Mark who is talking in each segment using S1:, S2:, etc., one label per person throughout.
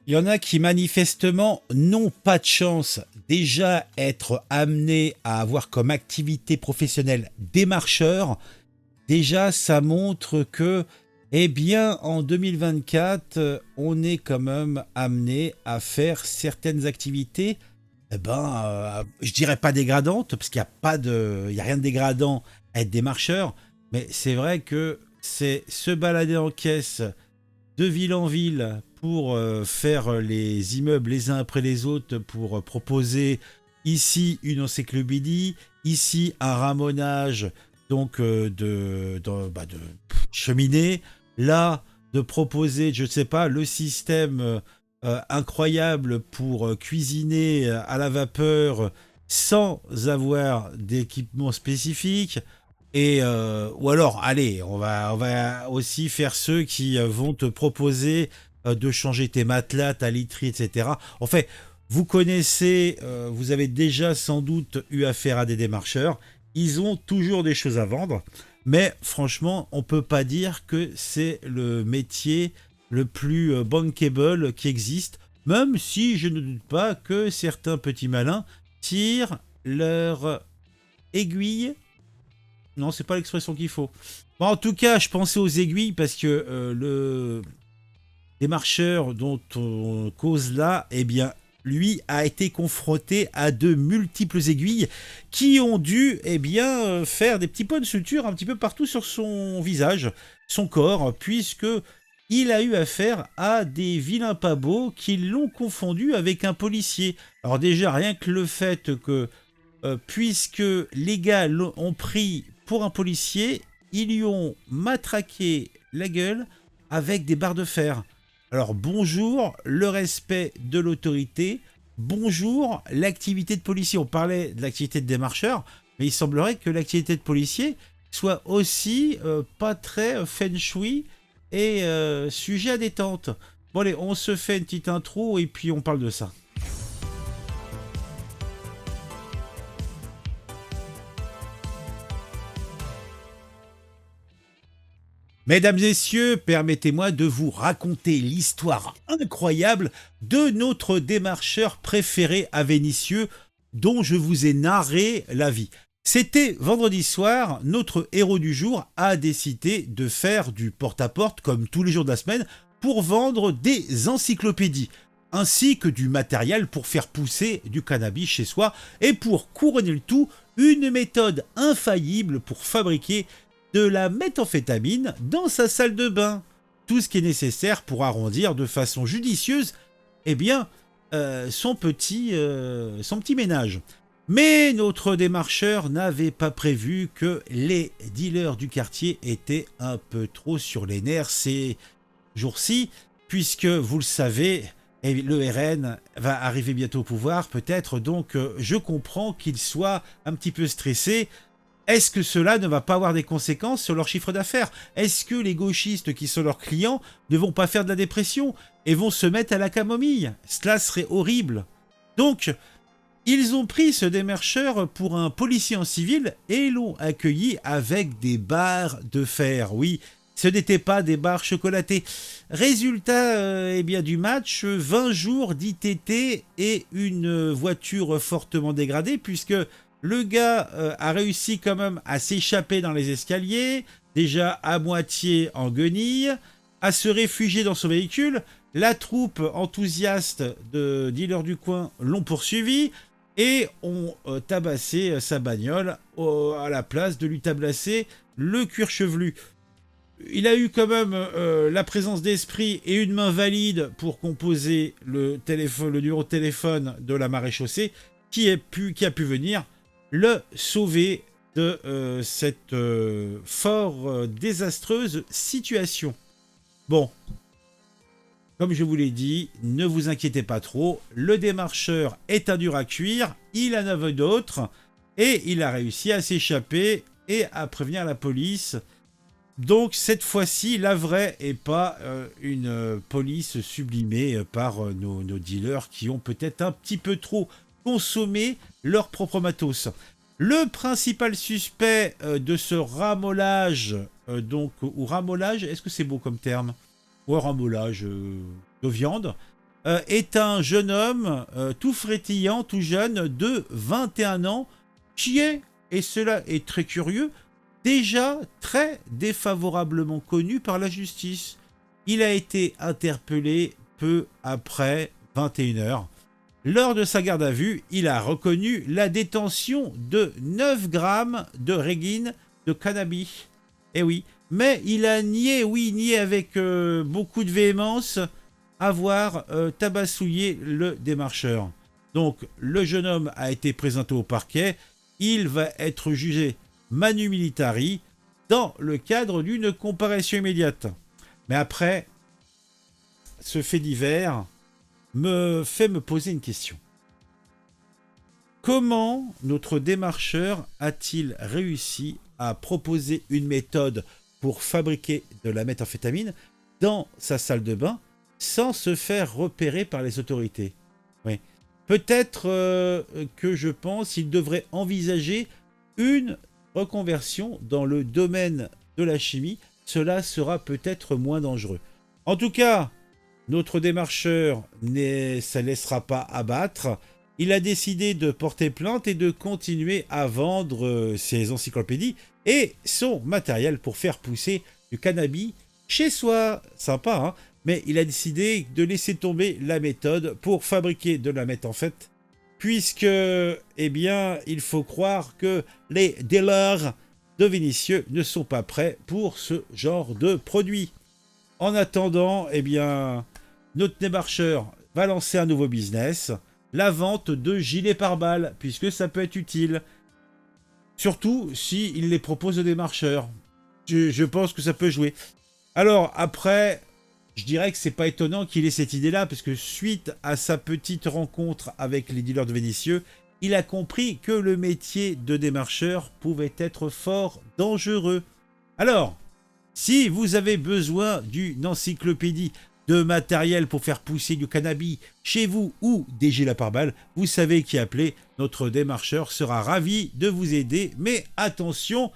S1: Il y en a qui manifestement n'ont pas de chance. Déjà être amenés à avoir comme activité professionnelle des marcheurs, déjà ça montre que, eh bien, en 2024, on est quand même amené à faire certaines activités, je dirais pas dégradantes, parce qu'il n'y a pas de, il y a rien de dégradant à être des marcheurs, mais c'est vrai que c'est se balader en caisse de ville en ville pour faire les immeubles les uns après les autres pour proposer ici une encyclopédie, ici un ramonage donc de cheminée, là de proposer, je ne sais pas, le système incroyable pour cuisiner à la vapeur sans avoir d'équipement spécifique. Et ou alors, allez, on va aussi faire ceux qui vont te proposer de changer tes matelas, ta literie, etc. En fait, vous connaissez, vous avez déjà sans doute eu affaire à des démarcheurs. Ils ont toujours des choses à vendre, mais franchement, on peut pas dire que c'est le métier le plus bankable qui existe, même si je ne doute pas que certains petits malins tirent leur aiguille. Non, c'est pas l'expression qu'il faut. Bon, en tout cas, je pensais aux aiguilles parce que le démarcheur dont on cause là, eh bien, lui a été confronté à de multiples aiguilles qui ont dû, eh bien, faire des petits points de suture un petit peu partout sur son visage, son corps, puisque il a eu affaire à des vilains pas beaux qui l'ont confondu avec un policier. Alors déjà, rien que le fait que puisque les gars ont pris pour un policier, ils lui ont matraqué la gueule avec des barres de fer. Alors bonjour le respect de l'autorité, bonjour l'activité de policier. On parlait de l'activité de démarcheur, mais il semblerait que l'activité de policier soit aussi pas très feng shui et sujet à détente. Bon allez, on se fait une petite intro et puis on parle de ça. Mesdames et messieurs, permettez-moi de vous raconter l'histoire incroyable de notre démarcheur préféré à Vénissieux, dont je vous ai narré la vie. C'était vendredi soir, notre héros du jour a décidé de faire du porte-à-porte comme tous les jours de la semaine pour vendre des encyclopédies, ainsi que du matériel pour faire pousser du cannabis chez soi et pour couronner le tout, une méthode infaillible pour fabriquer de la méthamphétamine dans sa salle de bain. Tout ce qui est nécessaire pour arrondir de façon judicieuse, eh bien, son petit ménage. Mais notre démarcheur n'avait pas prévu que les dealers du quartier étaient un peu trop sur les nerfs ces jours-ci, puisque, vous le savez, le RN va arriver bientôt au pouvoir, peut-être, donc je comprends qu'il soit un petit peu stressé. Est-ce que cela ne va pas avoir des conséquences sur leur chiffre d'affaires? Est-ce que les gauchistes qui sont leurs clients ne vont pas faire de la dépression et vont se mettre à la camomille? Cela serait horrible. Donc, ils ont pris ce démarcheur pour un policier en civil et l'ont accueilli avec des barres de fer. Oui, ce n'étaient pas des barres chocolatées. Résultat eh bien, du match, 20 jours d'ITT et une voiture fortement dégradée puisque le gars a réussi quand même à s'échapper dans les escaliers, déjà à moitié en guenille, à se réfugier dans son véhicule. La troupe enthousiaste de dealers du coin l'ont poursuivi et ont tabassé sa bagnole à la place de lui tabasser le cuir chevelu. Il a eu quand même la présence d'esprit et une main valide pour composer le numéro de téléphone de la maréchaussée qui a pu venir le sauver de cette fort désastreuse situation. Bon, comme je vous l'ai dit, ne vous inquiétez pas trop, le démarcheur est un dur à cuire, il en a vu d'autres, et il a réussi à s'échapper et à prévenir la police. Donc cette fois-ci, la vraie et pas une police sublimée par nos dealers qui ont peut-être un petit peu trop consommé leur propre matos. Le principal suspect de ce ramolage, ou ramolage, est-ce que c'est beau comme terme? Ou un ramolage de viande, est un jeune homme tout frétillant, tout jeune, de 21 ans, qui est, et cela est très curieux, déjà très défavorablement connu par la justice. Il a été interpellé peu après 21 heures. Lors de sa garde à vue, il a reconnu la détention de 9 grammes de régine de cannabis. Eh oui, mais il a nié, oui, nié avec beaucoup de véhémence, avoir tabassouillé le démarcheur. Donc, le jeune homme a été présenté au parquet. Il va être jugé manu militari dans le cadre d'une comparution immédiate. Mais après, ce fait divers me fait me poser une question. Comment notre démarcheur a-t-il réussi à proposer une méthode pour fabriquer de la méthamphétamine dans sa salle de bain sans se faire repérer par les autorités? Oui. Peut-être que je pense qu'il devrait envisager une reconversion dans le domaine de la chimie. Cela sera peut-être moins dangereux. En tout cas, notre démarcheur ne se laissera pas abattre. Il a décidé de porter plainte et de continuer à vendre ses encyclopédies et son matériel pour faire pousser du cannabis chez soi. Sympa, hein? Mais il a décidé de laisser tomber la méthode pour fabriquer de la méthamphétamine, puisque, eh bien, il faut croire que les dealers de Vénissieux ne sont pas prêts pour ce genre de produit. En attendant, eh bien, notre démarcheur va lancer un nouveau business, la vente de gilets pare-balles, puisque ça peut être utile. Surtout s'il les propose aux démarcheurs. Je pense que ça peut jouer. Alors, après, je dirais que c'est pas étonnant qu'il ait cette idée-là, parce que suite à sa petite rencontre avec les dealers de Vénissieux, il a compris que le métier de démarcheur pouvait être fort dangereux. Alors, si vous avez besoin d'une encyclopédie de matériel pour faire pousser du cannabis chez vous ou des gilets pare-balles, vous savez qui appeler. Notre démarcheur sera ravi de vous aider. Mais attention,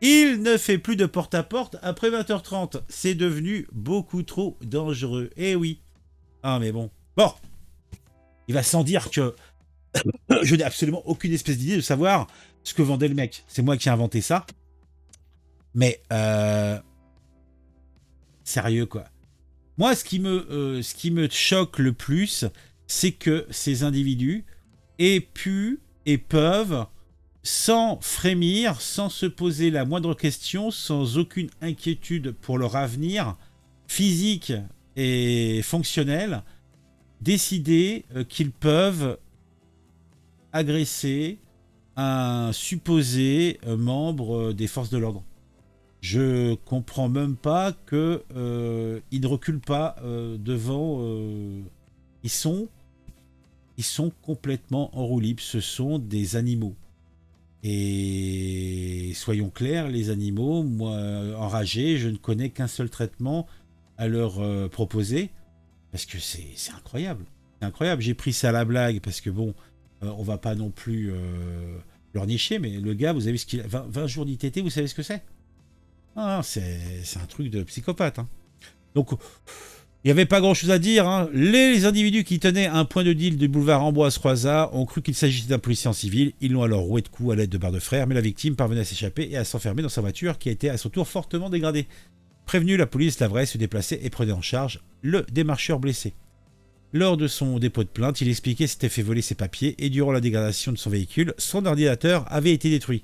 S1: il ne fait plus de porte-à-porte après 20h30. C'est devenu beaucoup trop dangereux. Eh oui. Ah mais bon. Bon. Il va sans dire que je n'ai absolument aucune espèce d'idée de savoir ce que vendait le mec. C'est moi qui ai inventé ça. Mais sérieux quoi. Moi, ce qui me choque le plus, c'est que ces individus aient pu et peuvent, sans frémir, sans se poser la moindre question, sans aucune inquiétude pour leur avenir physique et fonctionnel, décider qu'ils peuvent agresser un supposé membre des forces de l'ordre. Je comprends même pas que ils ne reculent pas devant. Ils sont complètement en roue libre. Ce sont des animaux. Et soyons clairs, les animaux, moi, enragés, je ne connais qu'un seul traitement à leur proposer, parce que c'est incroyable. C'est incroyable. J'ai pris ça à la blague parce que bon, on va pas non plus leur nicher, mais le gars, vous avez vu ce qu'il a, 20 jours d'ITT, vous savez ce que c'est? Ah, c'est un truc de psychopathe. Hein. Donc, il n'y avait pas grand-chose à dire. Hein. Les individus qui tenaient un point de deal du boulevard Ambroise-Croizat ont cru qu'il s'agissait d'un policier en civil. Ils l'ont alors roué de coups à l'aide de barres de fer, mais la victime parvenait à s'échapper et à s'enfermer dans sa voiture qui a été à son tour fortement dégradée. Prévenu, la police devrait se déplacer et prenait en charge le démarcheur blessé. Lors de son dépôt de plainte, il expliquait s'était fait voler ses papiers et durant la dégradation de son véhicule, son ordinateur avait été détruit.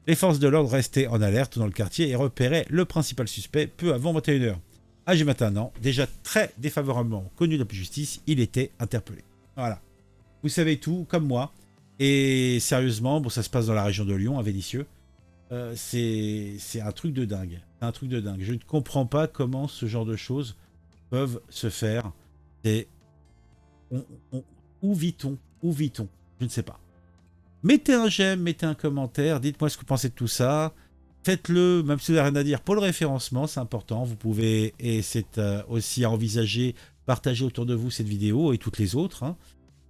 S1: Les forces de l'ordre restaient en alerte dans le quartier et repéraient le principal suspect peu avant 21h. Âgé 21 ans, déjà très défavorablement connu de la justice, il était interpellé. Voilà. Vous savez tout, comme moi. Et sérieusement, bon, ça se passe dans la région de Lyon, à Vénissieux. C'est un truc de dingue. C'est un truc de dingue. Je ne comprends pas comment ce genre de choses peuvent se faire. Et où vit-on? Où vit-on? Je ne sais pas. Mettez un j'aime, mettez un commentaire, dites-moi ce que vous pensez de tout ça. Faites-le, même si vous n'avez rien à dire, pour le référencement, c'est important. Vous pouvez, et c'est aussi à envisager, partager autour de vous cette vidéo et toutes les autres. Hein.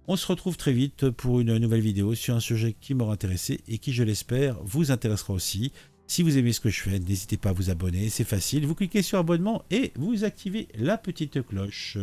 S1: On se retrouve très vite pour une nouvelle vidéo sur un sujet qui m'aura intéressé et qui, je l'espère, vous intéressera aussi. Si vous aimez ce que je fais, n'hésitez pas à vous abonner, c'est facile. Vous cliquez sur abonnement et vous activez la petite cloche.